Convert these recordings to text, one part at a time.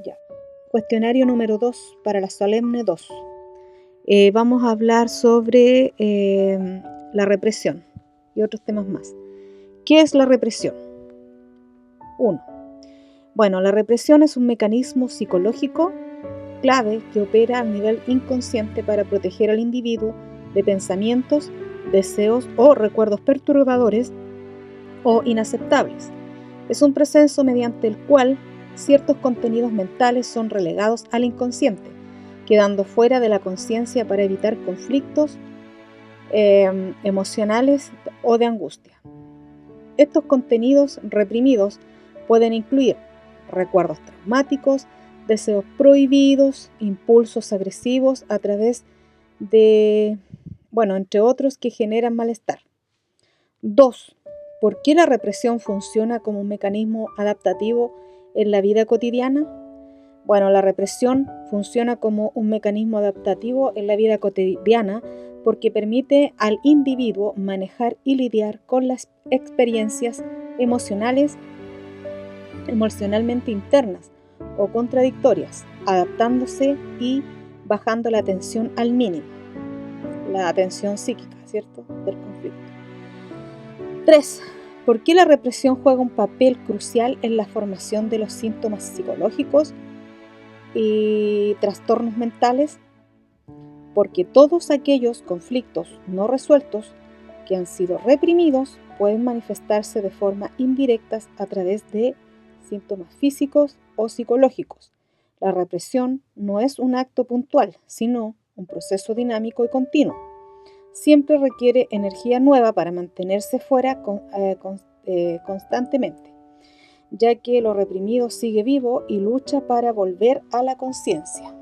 Ya. Cuestionario número 2 para la solemne 2. Vamos a hablar sobre la represión y otros temas más. ¿Qué es la represión? 1. Bueno, la represión es un mecanismo psicológico clave que opera a nivel inconsciente para proteger al individuo de pensamientos, deseos o recuerdos perturbadores o inaceptables. Es un proceso mediante el cual ciertos contenidos mentales son relegados al inconsciente, quedando fuera de la conciencia para evitar conflictos emocionales o de angustia. Estos contenidos reprimidos pueden incluir recuerdos traumáticos, deseos prohibidos, impulsos agresivos a través de, entre otros que generan malestar. 2. ¿Por qué la represión funciona como un mecanismo adaptativo en la vida cotidiana? Bueno, la represión funciona como un mecanismo adaptativo en la vida cotidiana porque permite al individuo manejar y lidiar con las experiencias emocionalmente internas o contradictorias, adaptándose y bajando la tensión al mínimo, la tensión psíquica, ¿cierto?, del conflicto. 3. ¿Por qué la represión juega un papel crucial en la formación de los síntomas psicológicos y trastornos mentales? Porque todos aquellos conflictos no resueltos que han sido reprimidos pueden manifestarse de forma indirecta a través de síntomas físicos o psicológicos. La represión no es un acto puntual, sino un proceso dinámico y continuo. Siempre requiere energía nueva para mantenerse fuera constantemente, ya que lo reprimido sigue vivo y lucha para volver a la conciencia.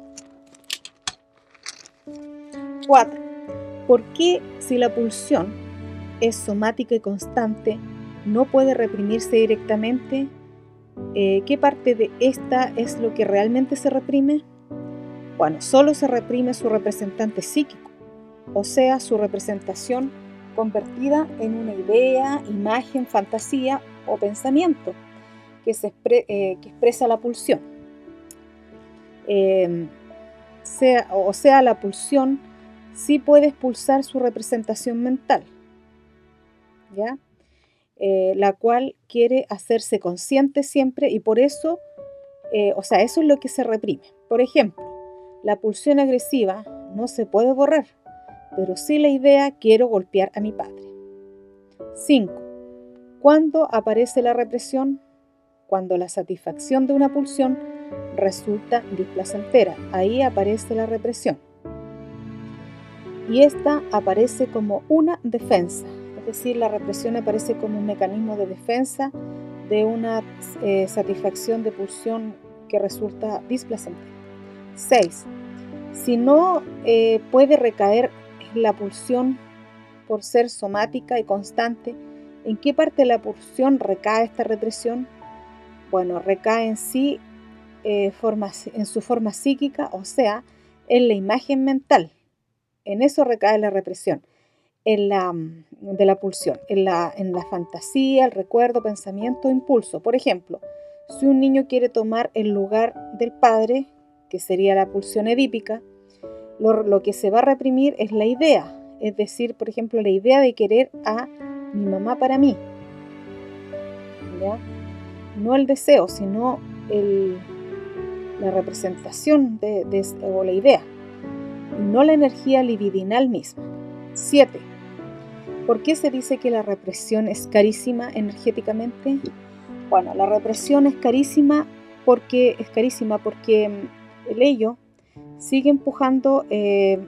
4. ¿Por qué, si la pulsión es somática y constante, no puede reprimirse directamente? ¿Qué parte de esta es lo que realmente se reprime? Bueno, solo se reprime su representante psíquico, o sea, su representación convertida en una idea, imagen, fantasía o pensamiento que expresa la pulsión. La pulsión sí puede expulsar su representación mental, ¿ya? La cual quiere hacerse consciente siempre y por eso, eso es lo que se reprime. Por ejemplo, la pulsión agresiva no se puede borrar, pero sí la idea quiero golpear a mi padre. 5. ¿Cuándo aparece la represión? Cuando la satisfacción de una pulsión resulta displacentera. Ahí aparece la represión. Y esta aparece como una defensa. Es decir, la represión aparece como un mecanismo de defensa de una satisfacción de pulsión que resulta displacentera. 6. Si no puede recaer la pulsión por ser somática y constante, ¿en qué parte de la pulsión recae esta represión? Bueno, recae en sí, en su forma psíquica, o sea, en la imagen mental. En eso recae la represión, de la pulsión, en la fantasía, el recuerdo, pensamiento, impulso. Por ejemplo, si un niño quiere tomar el lugar del padre, que sería la pulsión edípica, lo que se va a reprimir es la idea, es decir, por ejemplo, la idea de querer a mi mamá para mí, ¿ya? No el deseo, sino la representación o la idea, y no la energía libidinal misma. 7. ¿Por qué se dice que la represión es carísima energéticamente? Bueno, la represión es carísima porque el ello sigue empujando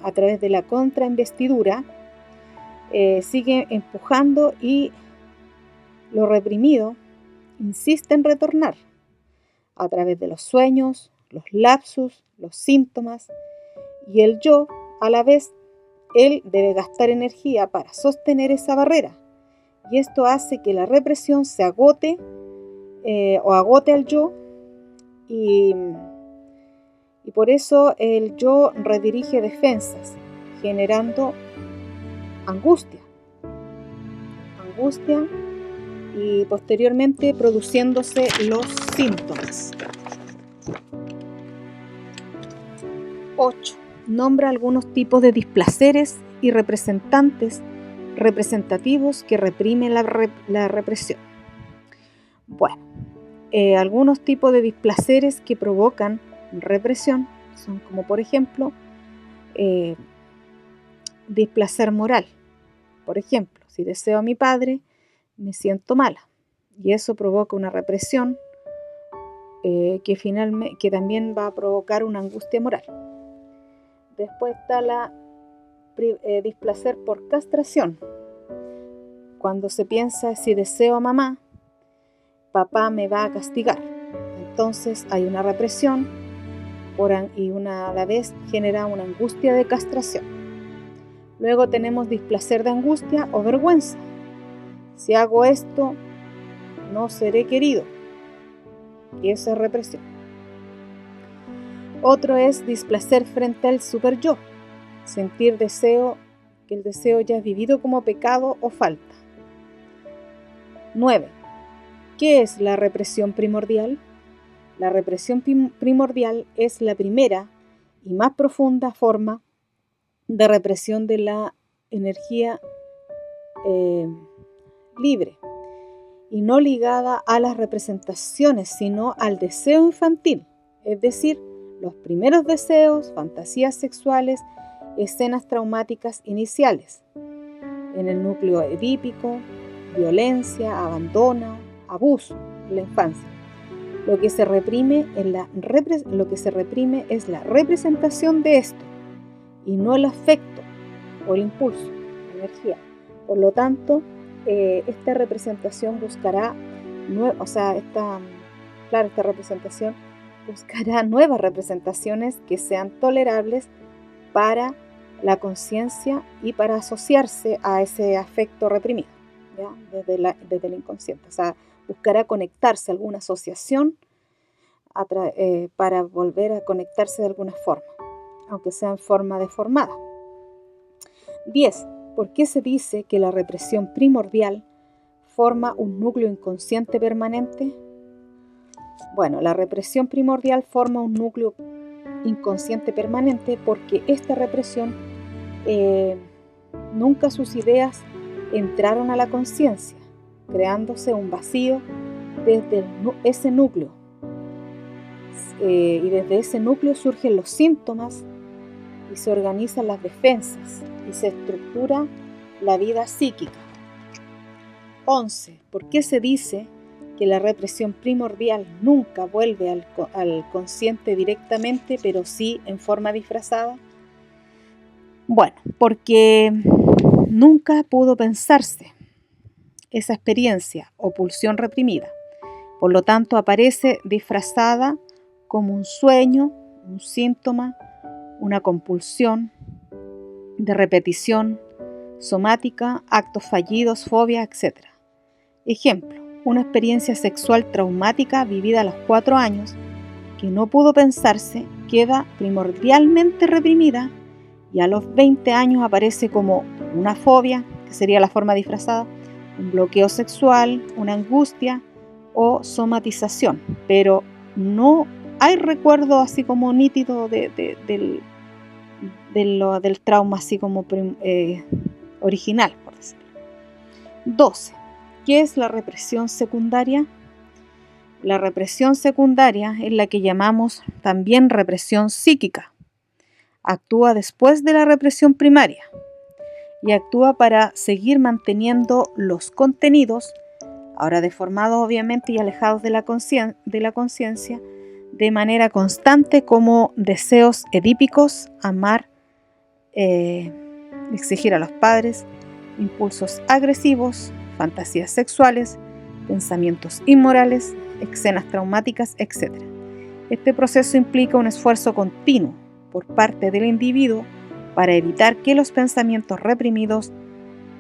a través de la contrainvestidura, sigue empujando y lo reprimido insiste en retornar a través de los sueños, los lapsus, los síntomas, y el yo, a la vez, él debe gastar energía para sostener esa barrera, y esto hace que la represión se agote o agote al yo, y por eso el yo redirige defensas, generando angustia y posteriormente produciéndose los síntomas. 8. Nombra algunos tipos de displaceres y representativos que reprimen la represión. Bueno, algunos tipos de displaceres que provocan represión son como por ejemplo displacer moral. Por ejemplo, si deseo a mi padre, me siento mala y eso provoca una represión que también va a provocar una angustia moral. Después está la displacer por castración. Cuando se piensa, si deseo a mamá, papá me va a castigar. Entonces hay una represión y a la vez genera una angustia de castración. Luego tenemos displacer de angustia o vergüenza. Si hago esto, no seré querido. Y eso es represión. Otro es displacer frente al super yo. Sentir que el deseo ya es vivido como pecado o falta. 9. ¿Qué es la represión primordial? La represión primordial es la primera y más profunda forma de represión de la energía libre y no ligada a las representaciones, sino al deseo infantil, es decir, los primeros deseos, fantasías sexuales, escenas traumáticas iniciales, en el núcleo edípico, violencia, abandono, abuso en la infancia. Lo que se reprime es la representación de esto y no el afecto o el impulso, la energía. Por lo tanto, esta representación buscará nuevas representaciones que sean tolerables para la conciencia y para asociarse a ese afecto reprimido, ¿ya? Desde el inconsciente. O sea, buscará conectarse a alguna asociación para volver a conectarse de alguna forma, aunque sea en forma deformada. 10. ¿Por qué se dice que la represión primordial forma un núcleo inconsciente permanente? Bueno, la represión primordial forma un núcleo inconsciente permanente porque esta represión nunca sus ideas entraron a la conciencia, creándose un vacío desde ese núcleo. Y desde ese núcleo surgen los síntomas y se organizan las defensas y se estructura la vida psíquica. 11. ¿Por qué se dice que la represión primordial nunca vuelve al consciente directamente, pero sí en forma disfrazada? Bueno, porque nunca pudo pensarse esa experiencia o pulsión reprimida. Por lo tanto, aparece disfrazada como un sueño, un síntoma, una compulsión de repetición somática, actos fallidos, fobia, etc. Ejemplo, una experiencia sexual traumática vivida a los 4 años que no pudo pensarse queda primordialmente reprimida y a los 20 años aparece como una fobia, que sería la forma disfrazada, un bloqueo sexual, una angustia o somatización, pero no hay recuerdo así como nítido del trauma así como original, por decirlo. 12. ¿Qué es la represión secundaria? La represión secundaria es la que llamamos también represión psíquica. Actúa después de la represión primaria y actúa para seguir manteniendo los contenidos, ahora deformados obviamente y alejados de la conciencia, de manera constante como deseos edípicos, amar, exigir a los padres, impulsos agresivos, fantasías sexuales, pensamientos inmorales, escenas traumáticas, etc. Este proceso implica un esfuerzo continuo por parte del individuo para evitar que los pensamientos reprimidos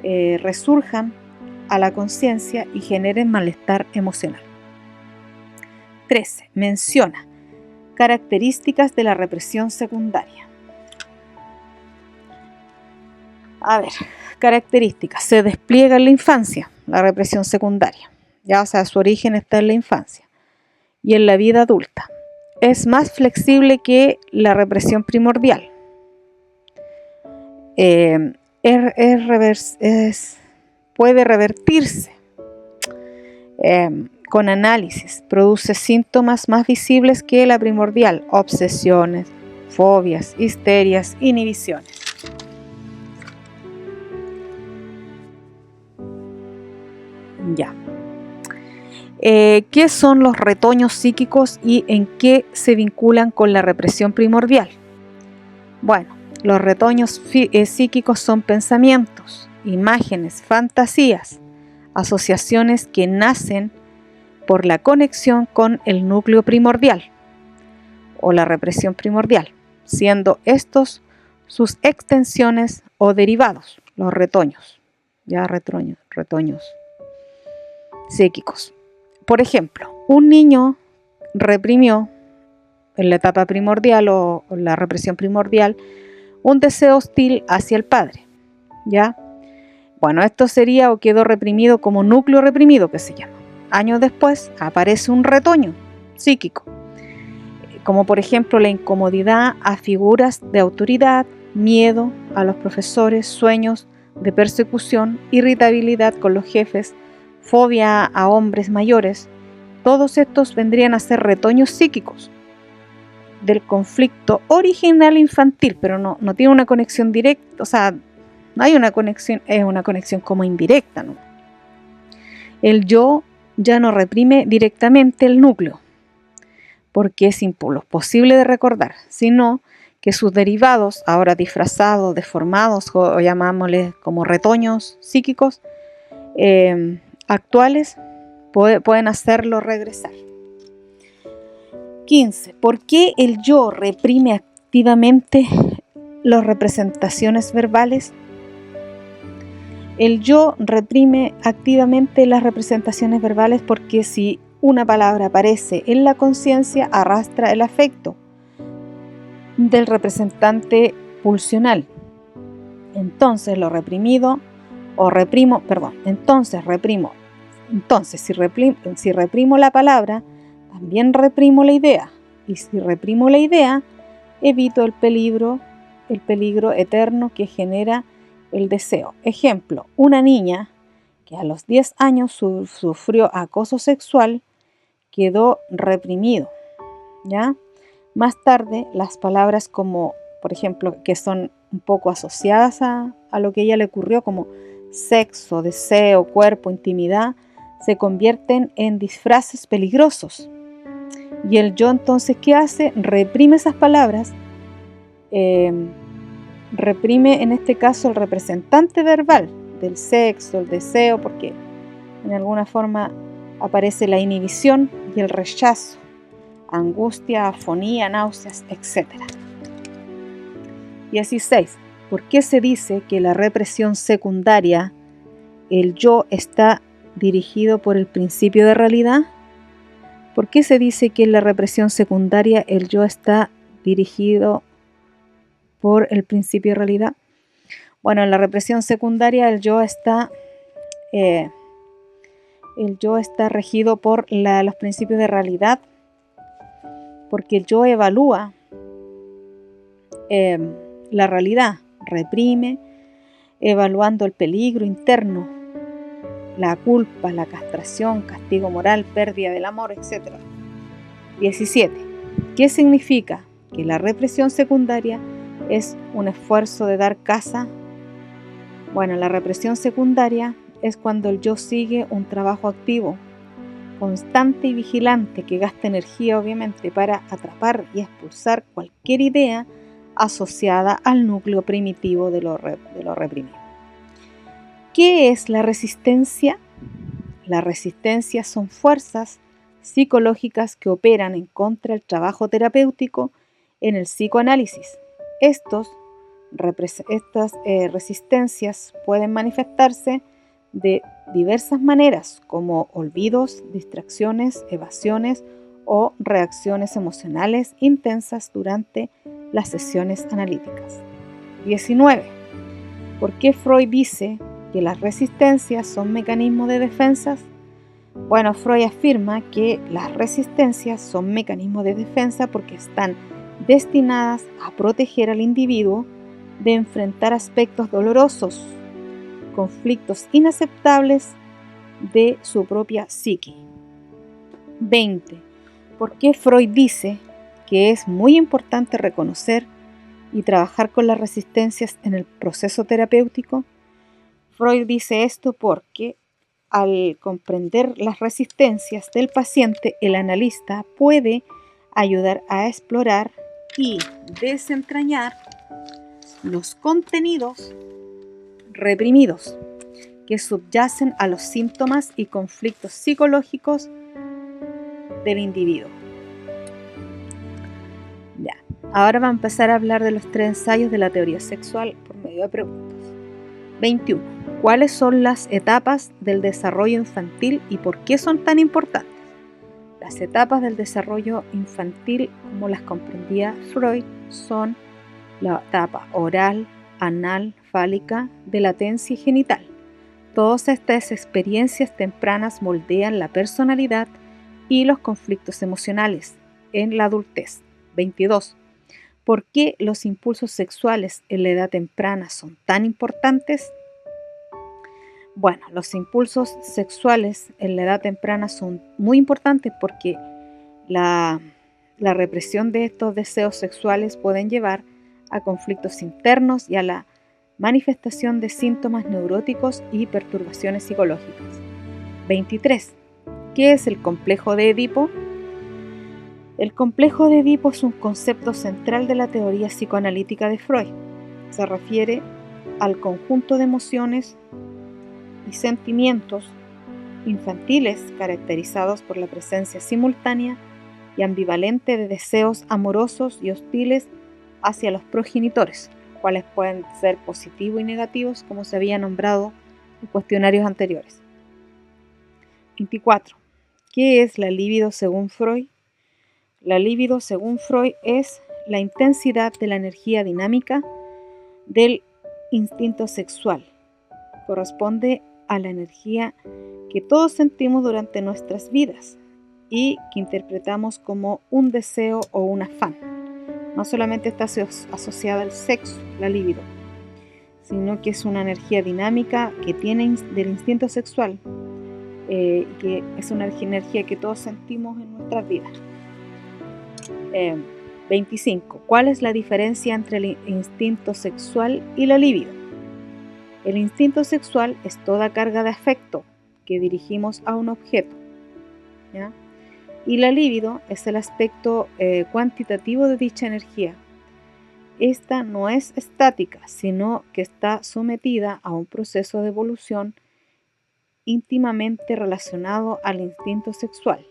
resurjan a la conciencia y generen malestar emocional. 13. Menciona características de la represión secundaria. A ver, características. Se despliega en la infancia, la represión secundaria. Ya, o sea, su origen está en la infancia y en la vida adulta. es más flexible que la represión primordial. Puede revertirse con análisis. Produce síntomas más visibles que la primordial: obsesiones, fobias, histerias, inhibiciones. Ya. ¿Qué son los retoños psíquicos y en qué se vinculan con la represión primordial? Bueno, los retoños psíquicos son pensamientos, imágenes, fantasías, asociaciones que nacen por la conexión con el núcleo primordial o la represión primordial, siendo estos sus extensiones o derivados, los retoños, retoños psíquicos. Por ejemplo, un niño reprimió en la etapa primordial o la represión primordial un deseo hostil hacia el padre, ¿ya? Bueno, esto sería o quedó reprimido como núcleo reprimido, que se llama. Años después aparece un retoño psíquico, como por ejemplo la incomodidad a figuras de autoridad, miedo a los profesores, sueños de persecución, irritabilidad con los jefes, fobia a hombres mayores. Todos estos vendrían a ser retoños psíquicos del conflicto original infantil, pero no tiene una conexión directa, o sea, no hay una conexión, es una conexión como indirecta, ¿no? El yo ya no reprime directamente el núcleo, porque es imposible de recordar, sino que sus derivados, ahora disfrazados, deformados, o llamámosles como retoños psíquicos, actuales, pueden hacerlo regresar. 15. ¿Por qué el yo reprime activamente las representaciones verbales? El yo reprime activamente las representaciones verbales porque si una palabra aparece en la conciencia, arrastra el afecto del representante pulsional. Entonces reprimo. Entonces, si reprimo la palabra, también reprimo la idea. Y si reprimo la idea, evito el peligro eterno que genera el deseo. Ejemplo, una niña que a los 10 años sufrió acoso sexual quedó reprimido, ¿ya? Más tarde, las palabras como, por ejemplo, que son un poco asociadas a lo que a ella le ocurrió, como sexo, deseo, cuerpo, intimidad, se convierten en disfraces peligrosos. Y el yo entonces, ¿qué hace? Reprime esas palabras, reprime en este caso el representante verbal del sexo, el deseo, porque en alguna forma aparece la inhibición y el rechazo, angustia, afonía, náuseas, etc. 16. ¿Por qué se dice que la represión secundaria, el yo está dirigido por el principio de realidad? ¿Por qué se dice que en la represión secundaria el yo está dirigido por el principio de realidad? Bueno, en la represión secundaria el yo está regido por los principios de realidad, porque el yo evalúa la realidad, reprime, evaluando el peligro interno, la culpa, la castración, castigo moral, pérdida del amor, etc. 17. ¿Qué significa? Que la represión secundaria es un esfuerzo de dar caza. Bueno, la represión secundaria es cuando el yo sigue un trabajo activo, constante y vigilante, que gasta energía obviamente para atrapar y expulsar cualquier idea asociada al núcleo primitivo de lo reprimido. ¿Qué es la resistencia? La resistencia son fuerzas psicológicas que operan en contra del trabajo terapéutico en el psicoanálisis. Estas resistencias pueden manifestarse de diversas maneras, como olvidos, distracciones, evasiones o reacciones emocionales intensas durante las sesiones analíticas. 19. ¿Por qué Freud dice que las resistencias son mecanismos de defensas? Bueno, Freud afirma que las resistencias son mecanismos de defensa porque están destinadas a proteger al individuo de enfrentar aspectos dolorosos, conflictos inaceptables de su propia psique. 20. ¿Por qué Freud dice que es muy importante reconocer y trabajar con las resistencias en el proceso terapéutico? Freud dice esto porque al comprender las resistencias del paciente, el analista puede ayudar a explorar y desentrañar los contenidos reprimidos que subyacen a los síntomas y conflictos psicológicos del individuo. Ya, ahora va a empezar a hablar de los 3 ensayos de la teoría sexual por medio de preguntas. 21. ¿Cuáles son las etapas del desarrollo infantil y por qué son tan importantes? Las etapas del desarrollo infantil, como las comprendía Freud, son la etapa oral, anal, fálica, de latencia y genital. Todas estas experiencias tempranas moldean la personalidad y los conflictos emocionales en la adultez. 22. ¿Por qué los impulsos sexuales en la edad temprana son tan importantes? Bueno, los impulsos sexuales en la edad temprana son muy importantes porque la represión de estos deseos sexuales pueden llevar a conflictos internos y a la manifestación de síntomas neuróticos y perturbaciones psicológicas. 23. ¿Qué es el complejo de Edipo? El complejo de Edipo es un concepto central de la teoría psicoanalítica de Freud. Se refiere al conjunto de emociones y sentimientos infantiles caracterizados por la presencia simultánea y ambivalente de deseos amorosos y hostiles hacia los progenitores, cuales pueden ser positivos y negativos, como se había nombrado en cuestionarios anteriores. 24. ¿Qué es la libido según Freud? La libido según Freud es la intensidad de la energía dinámica del instinto sexual. Corresponde a la energía que todos sentimos durante nuestras vidas y que interpretamos como un deseo o un afán. No solamente está asociada al sexo, la libido, sino que es una energía dinámica que tiene del instinto sexual, que es una energía que todos sentimos en nuestras vidas. 25. ¿Cuál es la diferencia entre el instinto sexual y la libido? El instinto sexual es toda carga de afecto que dirigimos a un objeto, ¿ya? Y la libido es el aspecto cuantitativo de dicha energía. Esta no es estática, sino que está sometida a un proceso de evolución íntimamente relacionado al instinto sexual.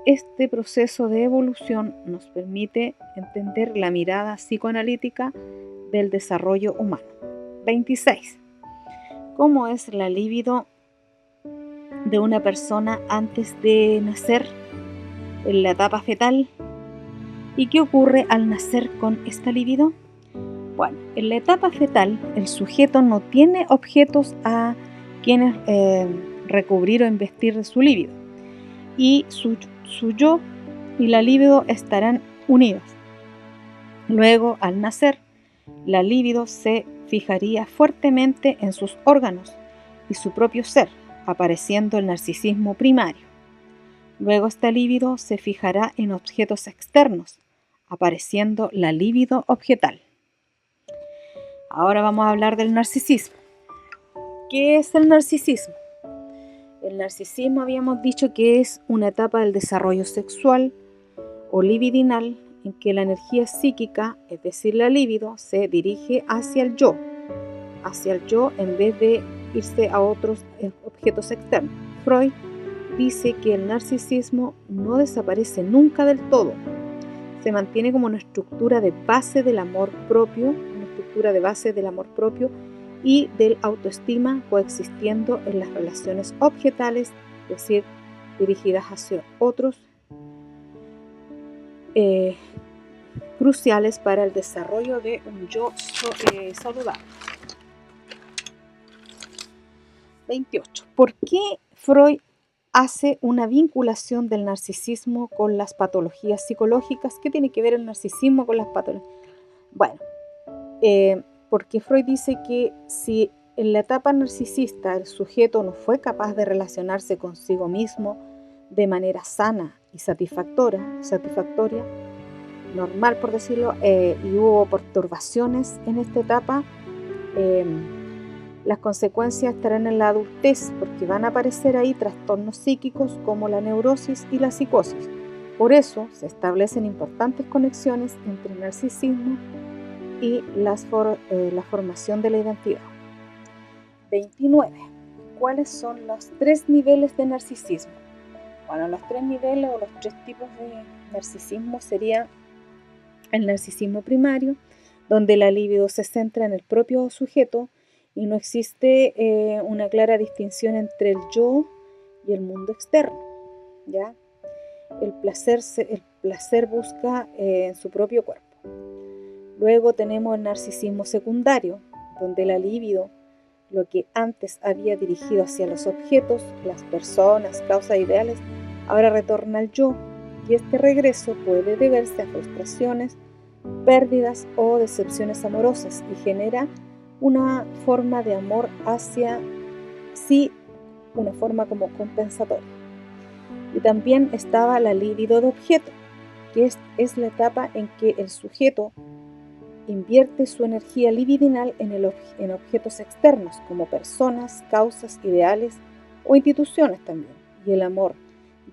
Este proceso de evolución nos permite entender la mirada psicoanalítica del desarrollo humano. 26. ¿Cómo es la libido de una persona antes de nacer, en la etapa fetal? ¿Y qué ocurre al nacer con esta libido? Bueno, en la etapa fetal el sujeto no tiene objetos a quienes recubrir o investir de su libido, y su yo y la libido estarán unidas. Luego, al nacer, la libido se fijaría fuertemente en sus órganos y su propio ser, apareciendo el narcisismo primario. Luego esta libido se fijará en objetos externos, apareciendo la libido objetal. Ahora vamos a hablar del narcisismo. ¿Qué es el narcisismo? El narcisismo habíamos dicho que es una etapa del desarrollo sexual o libidinal en que la energía psíquica, es decir, la libido, se dirige hacia el yo en vez de irse a otros objetos externos. Freud dice que el narcisismo no desaparece nunca del todo, se mantiene como una estructura de base del amor propio, y del autoestima coexistiendo en las relaciones objetales, es decir, dirigidas hacia otros, cruciales para el desarrollo de un yo saludable. 28. ¿Por qué Freud hace una vinculación del narcisismo con las patologías psicológicas. ¿Qué tiene que ver el narcisismo con las patologías? Bueno, porque Freud dice que si en la etapa narcisista el sujeto no fue capaz de relacionarse consigo mismo de manera sana y satisfactoria, normal por decirlo, y hubo perturbaciones en esta etapa, las consecuencias estarán en la adultez, porque van a aparecer ahí trastornos psíquicos como la neurosis y la psicosis. Por eso se establecen importantes conexiones entre el narcisismo y la formación de la identidad. 29. ¿Cuáles son los 3 niveles de narcisismo? Bueno, los 3 niveles o los 3 tipos de narcisismo serían el narcisismo primario, donde la libido se centra en el propio sujeto y no existe una clara distinción entre el yo y el mundo externo, ¿ya? El placer busca en su propio cuerpo. Luego tenemos el narcisismo secundario, donde la libido, lo que antes había dirigido hacia los objetos, las personas, causas ideales, ahora retorna al yo, y este regreso puede deberse a frustraciones, pérdidas o decepciones amorosas y genera una forma de amor hacia sí, una forma como compensatoria. Y también estaba la libido de objeto, que es la etapa en que el sujeto invierte su energía libidinal en objetos externos, como personas, causas, ideales o instituciones también. Y el amor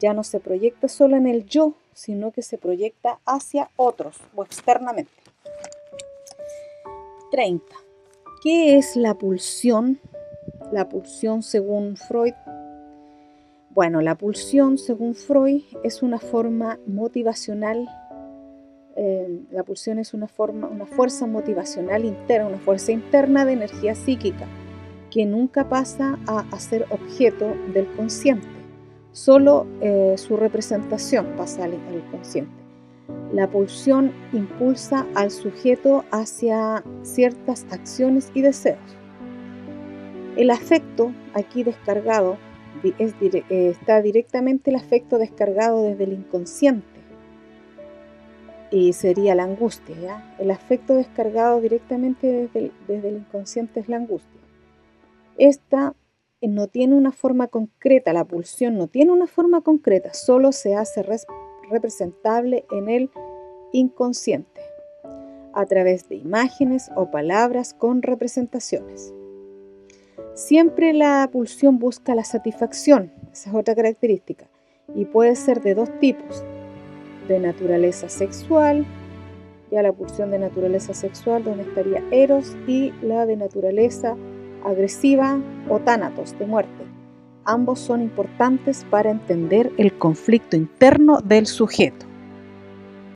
ya no se proyecta solo en el yo, sino que se proyecta hacia otros o externamente. 30. ¿Qué es la pulsión? La pulsión según Freud. Bueno, la pulsión según Freud es una forma motivacional. La pulsión es una fuerza motivacional interna, una fuerza interna de energía psíquica que nunca pasa a ser objeto del consciente. Solo su representación pasa al consciente. La pulsión impulsa al sujeto hacia ciertas acciones y deseos. El afecto aquí descargado está directamente el afecto descargado desde el inconsciente y sería la angustia, ¿ya? El afecto descargado directamente desde el inconsciente es la angustia. Esta no tiene una forma concreta, la pulsión no tiene una forma concreta, solo se hace representable en el inconsciente a través de imágenes o palabras con representaciones. Siempre la pulsión busca la satisfacción, esa es otra característica, y puede ser de 2 tipos, de naturaleza sexual, ya la pulsión de naturaleza sexual donde estaría eros, y la de naturaleza agresiva o tánatos, de muerte. Ambos son importantes para entender el conflicto interno del sujeto.